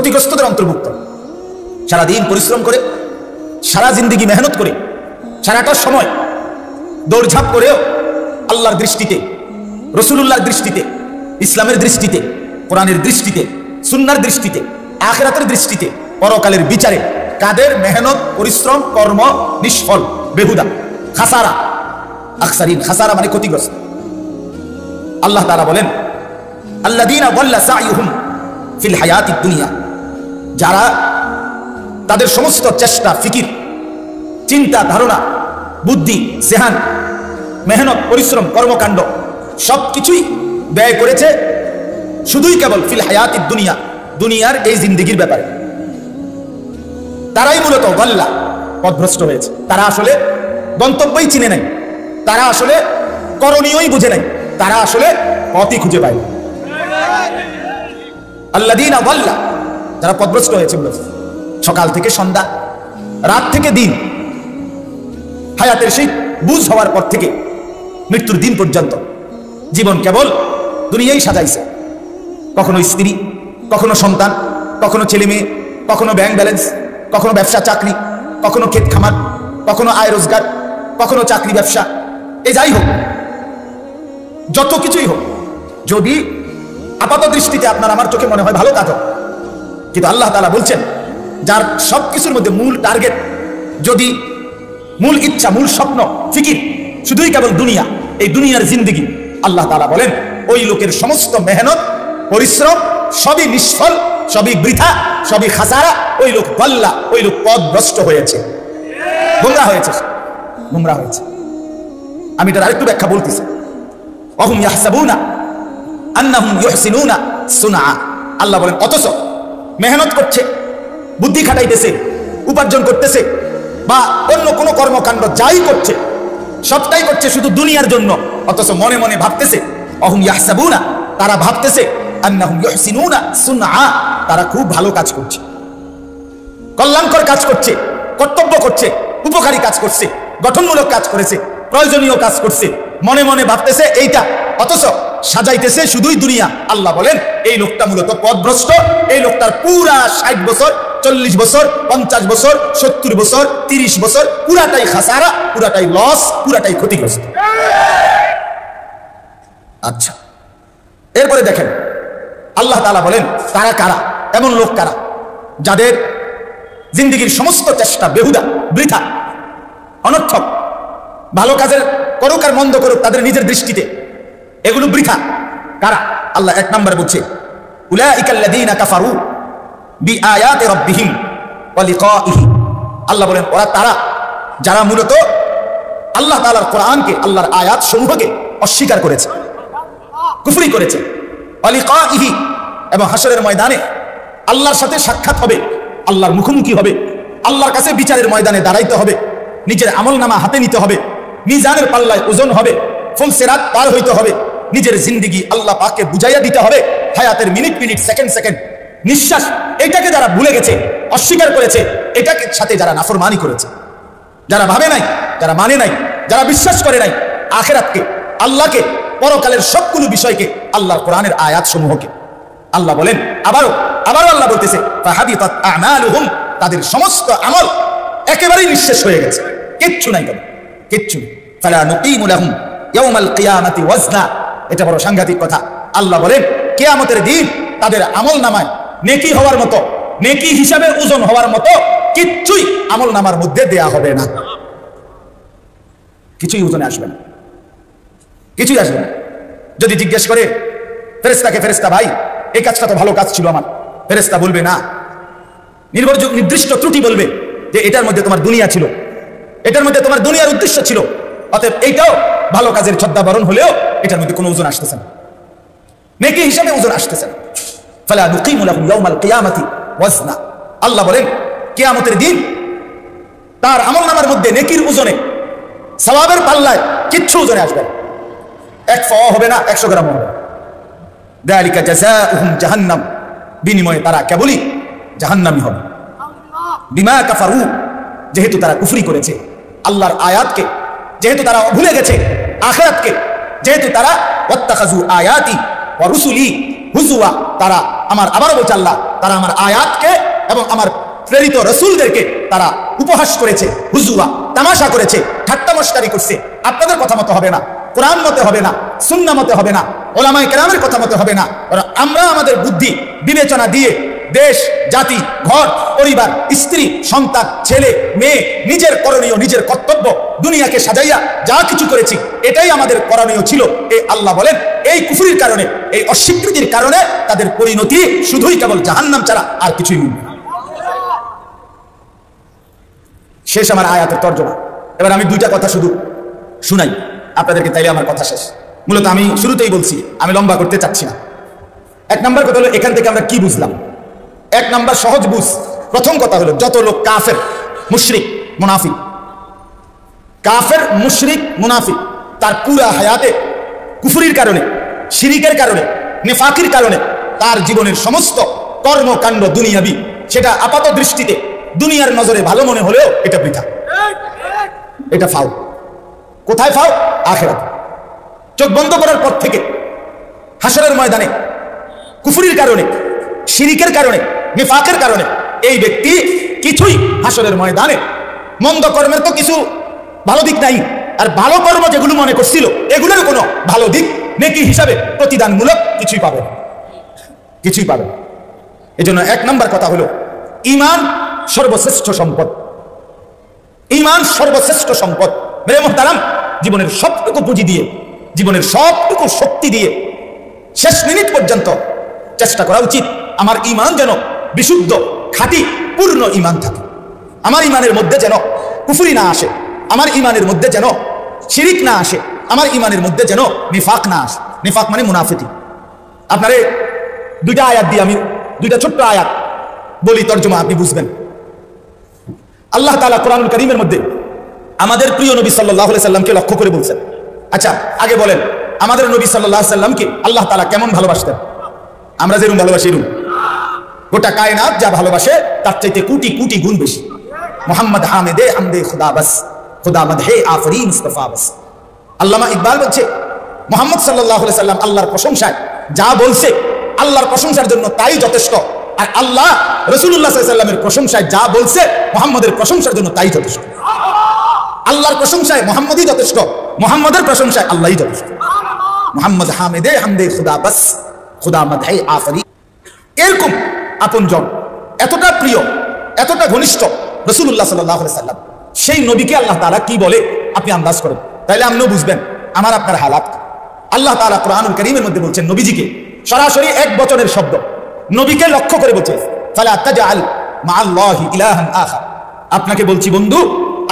ক্ষতিগ্রস্তদের অন্তর্ভুক্ত। সারাদিন পরিশ্রম করে, সারা জিন্দেগি মেহনত করে, সারাটা সময় দৌড়ঝাঁপ করেও আল্লাহর দৃষ্টিতে, রসুলুল্লাহর দৃষ্টিতে, ইসলামের দৃষ্টিতে, কোরআনের দৃষ্টিতে, সুন্নার দৃষ্টিতে, আখিরাতের দৃষ্টিতে, পরকালের বিচারে কাদের মেহনত পরিশ্রম কর্ম নিষ্ফল, বেহুদা, খাসারা। আখসারিন, খাসারা মানে ক্ষতিগ্রস্ত। আল্লাহ তাআলা বলেন আল্লাযীনা দাল্লা সা'য়ুহুম ফিল হায়াতিদ দুনিয়া, যারা তাদের সমস্ত চেষ্টা, ফিকির, চিন্তা, ধারণা, বুদ্ধি, সেহান, মেহনত, পরিশ্রম, কর্মকাণ্ড সবকিছুই ব্যয় করেছে শুধুই কেবল ফিল হায়াতিদ দুনিয়া, দুনিয়ার এই জিন্দেগির ব্যাপারে, তারাই মূলত দাল্লা, পথভ্রষ্ট হয়েছে। তারা আসলে গন্তব্যই চিনে নাই, তারা আসলে করণীয়ই বুঝে নাই, তারা আসলে পথই খুঁজে পায়। আল্লাযীনা দাল্লা, যারা পথভ্রষ্ট হয়েছে বলেছে, সকাল থেকে সন্ধ্যা, রাত থেকে দিন, হায়াতের সেই বুঝ হওয়ার পর থেকে মৃত্যুর দিন পর্যন্ত জীবন কেবল দুনিয়াই সাজাইছে। কখনো স্ত্রী, কখনো সন্তান, কখনো ছেলে মেয়ে, কখনো ব্যাংক ব্যালেন্স, কখনো ব্যবসা চাকরি, কখনো ক্ষেত খামার, কখনো আয় রোজগার, কখনো চাকরি ব্যবসা, এই যাই হোক, যত কিছুই হোক, যদি আপাত দৃষ্টিতে আপনার আমার চোখে মনে হয় ভালো কাজ, কিন্তু আল্লাহ তাআলা বলছেন যার সবকিছুর মধ্যে মূল টার্গেট, যদি মূল ইচ্ছা, মূল স্বপ্ন, ফিকির শুধুই কেবল দুনিয়া, এই দুনিয়ার জিন্দেগি, আল্লাহ তাআলা বলেন ওই লোকের সমস্ত মেহনত পরিশ্রম সবই নিষ্ফল, সবই বৃথা, সবই খাসারা। ওই লোক দাল্লা, ওই লোক পথভ্রষ্ট হয়েছে, গোমরাহ হয়েছে, গোমরাহ হয়েছে। আমি এটার আরেকটু ব্যাখ্যা বলতেছি। ওয়াহুম ইয়াহসাবুনা আন্নাহুম ইউহসিনুনা সুনআ, আল্লাহ বলেন অথচ মেহনত করছে, বুদ্ধি খাটাইতেছে, উপার্জন করতেছে, বা অন্য কোনো কর্মকাণ্ড যাই করছে, সবটাই করছে শুধু দুনিয়ার জন্য, অথচ মনে মনে ভাবতেছে, ওয়াহুম ইয়াহসাবুনা, তারা ভাবতেছে, আন্নাহুম ইউহসিনুনা সুনআ, তারা খুব ভালো কাজ করছে, কল্যাণকর কাজ করছে, কর্তব্য করছে, উপকারী কাজ করছে, গঠনমূলক কাজ করেছে, প্রয়োজনীয় কাজ করছে, মনে মনে ভাবতেছে এইটা, অথচ সাজাইতেছে শুধুই দুনিয়া। আল্লাহ বলেন এই লোকটা মূলত পথভ্রষ্ট। এই লোকটার পুরা 60 বছর, 40 বছর, 50 বছর, 70 বছর, 30 বছর পুরাটাই খাসারা, পুরাটাই লস, পুরাটাই ক্ষতিগ্রস্ত। আচ্ছা, এরপরে দেখেন আল্লাহ তাআলা বলেন তারা কারা, এমন লোক কারা যাদের জিন্দেগির সমস্ত চেষ্টা বেহুদা, বৃথা, অনর্থক। ভালো কাজের করুক আর মন্দ করুক, তাদের নিজের দৃষ্টিতে এগুলো বৃথা। কারা? আল্লাহ এক নম্বরে বলছে উলাইকাল্লাযীনা কাফারু বিআয়াতি রাব্বিহিম ওয়া লিকাইহি, আল্লাহ বলেন ওরা তারা যারা মূলত আল্লাহ তাআলার কোরআনকে, আল্লাহর আয়াত সমূহকে অস্বীকার করেছে, কুফরি করেছে। ওয়া লিকাইহি, এবং হাসরের ময়দানে আল্লাহর সাথে সাক্ষাৎ হবে, আল্লাহর মুখোমুখি হবে, আল্লাহর কাছে বিচারের ময়দানে দাঁড়াইতে হবে, নিজের আমলনামা হাতে নিতে হবে, মিজানের পাল্লায় ওজন হবে, ফুলসিরাত পার হইতে হবে, নিজের জিন্দেগি আল্লাহ পাককে বুঝাইয়া দিতে হবে। হায়াতের মিনিট মিনিট, সেকেন্ড সেকেন্ড, নিঃশ্বাস, এটাকে যারা ভুলে গেছে, অস্বীকার করেছে, এটাকে সাথে যারা নাফরমানি করেছে, যারা ভাবে নাই, যারা মানে নাই, যারা বিশ্বাস করে নাই আখিরাতকে, আল্লাহকে, পরকালের সবগুলো বিষয়কে, আল্লাহর কোরআনের আয়াত সমূহকে, আল্লাহ বলেন আবারও আল্লাহ বলতেছে ফাহাবিতাত আমালুহুম, তাদের সমস্ত আমল একেবারেই নিঃশেষ হয়ে গেছে, কিচ্ছু নাই, তবে কিচ্ছু। ফালা নুকিমু লাহুম ইয়াউমাল কিয়ামাতি ওয়াজনা, এটা বড় সাংঘাতিক কথা। আল্লাহ বলেন কিয়ামতের দিন তাদের আমল নামায় নেকি হওয়ার মতো, নেকি হিসাবে ওজন হওয়ার মতো কিচ্ছুই আমল নামার মধ্যে দেয়া হবে না, কিছুই ওজনে আসবে না, কিছুই আসবে না। যদি জিজ্ঞেস করে ফেরেশতাকে, ফেরেশতা ভাই এই কাজটা তো ভালো কাজ ছিল আমার, ফেরেশতা বলবে না, নির্ভরযোগ্য নির্দিষ্ট ত্রুটি বলবে যে এটার মধ্যে তোমার দুনিয়া ছিল, এটার মধ্যে তোমার দুনিয়ার উদ্দেশ্য ছিল, অতএব এইটাও ভালো কাজের ছদ্মাবরণ হলেও এটার মধ্যে কোনো ওজন আসতেছে না, নেকি হিসাবে ওজন আসতেছে না। ফালা নুকিমু লাহুম ইয়াউমাল কিয়ামাতি ওয়াজনা, আল্লাহ বলেন কিয়ামতের দিন তার আমলনামার মধ্যে নেকির ওজনে, সওয়াবের পাল্লায় কিচ্ছু ওজনে আসবে না, এক ফ হবে না, 100 গ্রাম হবে। যালিকা জাযাউহুম জাহান্নাম, বিনিময়ে তারা কেবলই জাহান্নামী হবে। বিমা কাফারু, যেহেতু তারা কুফরি করেছে আল্লাহর আয়াতকে, যেহেতু তারা ভুলে গেছে আখিরাতকে, যেহেতু তারা ওয়াত্তাখাযু আয়াতি ওয়া রুসুলি হুজুয়া, তারা আমার, আবারও বলছে আল্লাহ, তারা আমার আয়াতকে এবং আমার প্রেরিত রাসূলদেরকে তারা উপহাস করেছে, হুজুয়া, তামাশা করেছে, ঠাট্টা মশকারি করছে। আপনাদের কথা মতো হবে না, কোরআন মতে হবে না, সুন্নাহ মতে হবে না, ওলামায়ে কেরামের কথা মতে হবে না। আমরা আমাদের বুদ্ধি বিবেচনা দিয়ে দেশ, জাতি, ঘর, পরিবার, স্ত্রী, সন্তান, ছেলে, মেয়ে, নিজের করণীয়, নিজের কর্তব্য, দুনিয়াকে সাজাইয়া যা কিছু করেছি, এটাই আমাদের করণীয় ছিল। এই আল্লাহ বলেন, এই কুফরির কারণে, এই অস্বীকৃতির কারণে তাদের পরিণতি শুধুই কেবল জাহান্নাম ছাড়া আর কিছুই নেই। শেষ আমার আয়াতের তর্জমা। এবার আমি দুইটা কথা শুধু শুনাই আপনাদেরকে, তাইলে আমার কথা শেষ। মূলত আমি শুরুতেই বলছি, আমি লম্বা করতে চাচ্ছি না। এক নাম্বার কথা হলো, এখান থেকে আমরা কি বুঝলাম? এক নাম্বার সহজ বুঝ, প্রথম কথা হলো, যত লোক কাফের, মুশরিক, মুনাফিক, কাফের, মুশরিক, মুনাফিক, তার পুরা হায়াতে কুফরির কারণে, শিরিকের কারণে, নেফাকির কারণে তার জীবনের সমস্ত কর্মকাণ্ড দুনিয়াবি, সেটা আপাত দৃষ্টিতে দুনিয়ার নজরে ভালো মনে হলেও এটা বৃথা, এটা ফাউ। কোথায় ফাউ? আখিরাত। চোখ বন্ধ করার পর থেকে হাসরের ময়দানে কুফরির কারণে, শিরিকের কারণে, নিফাকের কারণে এই ব্যক্তি কিছুই হাসরের ময়দানে, মন্দ কর্মের তো কিছু ভালো দিক নাই, আর ভালো কর্ম যেগুলো মনে করছিল এগুলোর কোনো ভালো দিক নেকি হিসাবে প্রতিদানমূলক কিছুই পাবে না, কিছুই পাবে না। এই জন্য এক নম্বর কথা হলো, ঈমান সর্বশ্রেষ্ঠ সম্পদ। ঈমান সর্বশ্রেষ্ঠ সম্পদ। মেরে মুহতারাম, জীবনের সবটুকু পুঁজি দিয়ে, জীবনের সবটুকু শক্তি দিয়ে শেষ মিনিট পর্যন্ত চেষ্টা করা উচিত আমার ঈমান যেন বিশুদ্ধ, খাঁটি, পূর্ণ ঈমান থাকে। আমার ঈমানের মধ্যে যেন কুফরি না আসে, আমার ঈমানের মধ্যে যেন শিরিক না আসে, আমার ঈমানের মধ্যে যেন নিফাক না আসে। নিফাক মানে মুনাফিকি। আপনারে দুইটা আয়াত দিয়ে আমি, দুইটা ছোট্ট আয়াত বলি, তর্জমা আপনি বুঝবেন। আল্লাহ তাআলা কোরআনুল কারীমের মধ্যে আমাদের প্রিয় নবী সাল্লাল্লাহু আলাইহি সাল্লামকে লক্ষ্য করে বলছেন। আচ্ছা, আগে বলেন, আমাদের নবী সাল্লাল্লাহু আলাইহি সাল্লামকে আল্লাহ তাআলা কেমন ভালোবাসতেন? আমরা যেরকম ভালোবাসি এরকম গোটা কায়নাত যা ভালোবাসে তার চাইতে কোটি কোটি গুণ বেশি। মুহাম্মদ হামিদে হামদে খুদা বাস, খুদা মদহে আফরিন মুস্তাফা বাস। আল্লামা ইকবাল বলছে, মুহাম্মদ সাল্লাল্লাহু আলাইহি সাল্লাম আল্লাহর প্রশংসায় যা বলছে, আল্লাহর প্রশংসার জন্য তাই যথেষ্ট। আর আল্লাহ রাসূলুল্লাহ সাল্লাল্লাহু আলাইহি সাল্লামের প্রশংসায় যা বলছে, মুহাম্মদের প্রশংসার জন্য তাই যথেষ্ট। আল্লাহর প্রশংসায় মুহাম্মদই যথেষ্ট, মুহাম্মদের প্রশংসায় আল্লাহই যথেষ্ট। মুহাম্মদ হামিদে হামদে খুদা বাস, খুদা মদহে আফরিন। এরকম আপনজন, এতটা প্রিয়, এতটা ঘনিষ্ঠ রাসূলুল্লাহ সাল্লাল্লাহু আলাইহি সাল্লাম, সেই নবীকে আল্লাহ তাআলা কি বলে আপনি আন্দাজ করেন, তাইলে আপনিও বুঝবেন আমার আপনার হালাত। আল্লাহ তাআলা কোরআনুল কারীমের মধ্যে বলছেন, নবীজিকে সরাসরি এক বচনের শব্দ নবীকে লক্ষ্য করে বলছে, ফালা তাজআল মাআল্লাহি ইলাহান আখার। আপনাকে বলছি বন্ধু,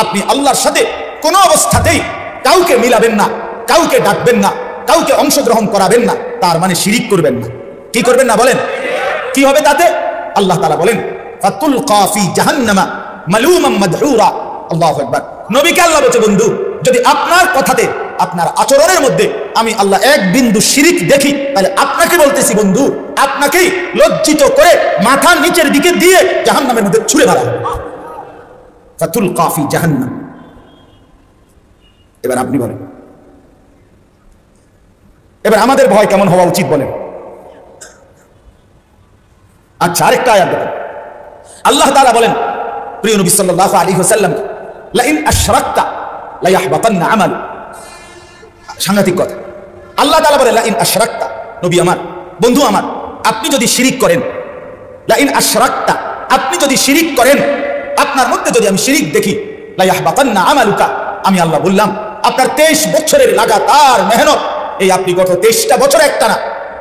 আপনি আল্লাহর সাথে কোনো অবস্থাতেই কাউকে মিলাবেন না, কাউকে ডাকবেন না, কাউকে অংশগ্রহণ করাবেন না, তার মানে শিরিক করবেন না। কি করবেন না বলেন? কি হবে তাতে? আল্লাহ তাআলা বলেন, ফাতুলকা ফি জাহান্নামা মালুমান মাদহুরা। আল্লাহু আকবার। নবীকে আল্লাহ বলছে, বন্ধু, যদি আপনার কথাতে, আপনার আচরণের মধ্যে আমি আল্লাহ এক বিন্দু শিরিক দেখি, তাহলে আপনাকে বলতেছি বন্ধু, আপনাকেই লজ্জিত করে মাথা নিচের দিকে দিয়ে জাহান্নামের মধ্যে ছুঁড়ে মারা হবে। ফাতুলকা ফি জাহান্নাম। এবার আপনি বলেন, এবার আমাদের ভয় কেমন হওয়া উচিত বলেন? আচ্ছা, আরেকটা আয়াত দেখেন। আল্লাহ তাআলা বলেন প্রিয় নবী সাল্লাল্লাহু আলাইহি ওয়াসাল্লাম, লা ইন আশরাকতা লা ইয়াহবাতান্না আমাল। সাংঘাতিক কথা। আল্লাহ তাআলা বলেন, লা ইন আশরাকতা, নবী আমার, বন্ধু আমার, আপনি যদি শিরিক করেন, লা ইন আশরাকতা, আপনি যদি শিরিক করেন, আপনার মধ্যে যদি আমি শিরিক দেখি, লা ইয়াহবাতান্না আমালুকা, আমি আল্লাহ বললাম আপনার 23 বছরের লাগাতার মেহনত, এই আপনি গত 23টা বছর একটানা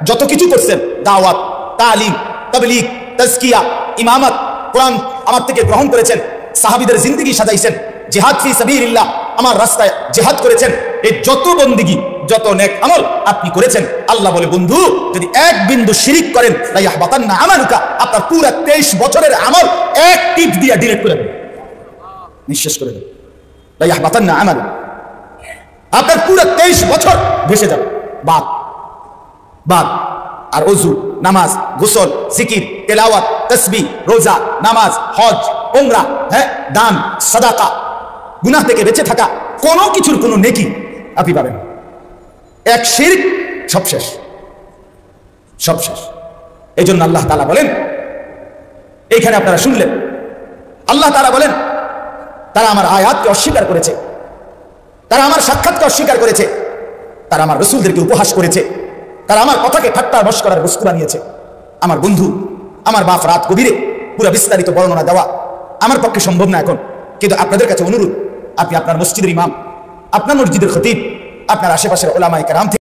যত কিছু করছেন, দাওয়াত, তালিম, তাবলীগ, তাজকিয়া, ইমামত, কোরআন আমার থেকে গ্রহণ করেছেন, সাহাবীদের জিন্দেগি সাজাইছেন, জিহাদ ফি সাবিলিল্লাহ, আমার রাস্তায় জিহাদ করেছেন, এই যত বন্দেগী, যত নেক আমল আপনি করেছেন, আল্লাহ বলে বন্ধু যদি এক বিন্দু শিরিক করেন, লা ইয়াহবাতান্না আমালুকা, আপনার পুরো 23 বছরের আমল এক টিপ দিয়ে ডিলিট করে দেন, নিঃশেষ করে দেন। লা ইয়াহবাতান্না আমালু, আপনার পুরো 23 বছর ভেসে যাবে, বাদ বাদ। আর ওযু, নামাজ, গোসল, জিকির, তেলাওয়াত, তাসবিহ, রোজা, নামাজ, হজ, উমরা, দান, সাদাকা, গুনাহ থেকে বেঁচে থাকা, কোনো কিছুর কোনো নেকি আপনি পাবেন। এক শিরক, সব শেষ। সব শেষ। এই জন্য আল্লাহ তাআলা বলেন, এইখানে আপনারা শুনলেন, আল্লাহ তাআলা বলেন তারা আমার আয়াতকে অস্বীকার করেছে, তারা আমার সাক্ষাৎকে অস্বীকার করেছে, তারা আমার রাসূলদেরকে উপহাস করেছে, তারা আমার কথাকে ঠাট্টা মশকরার বস্তু বানিয়েছে। আমার বন্ধু, আমার বাপ রাত গভীরে পুরো বিস্তারিত বর্ণনা দেওয়া আমার পক্ষে সম্ভব না এখন, কিন্তু আপনাদের কাছে অনুরোধ, আপনি আপনার মসজিদের ইমাম, আপনার মসজিদের খতিব, আপনার আশেপাশের ওলামায়ে কেরাম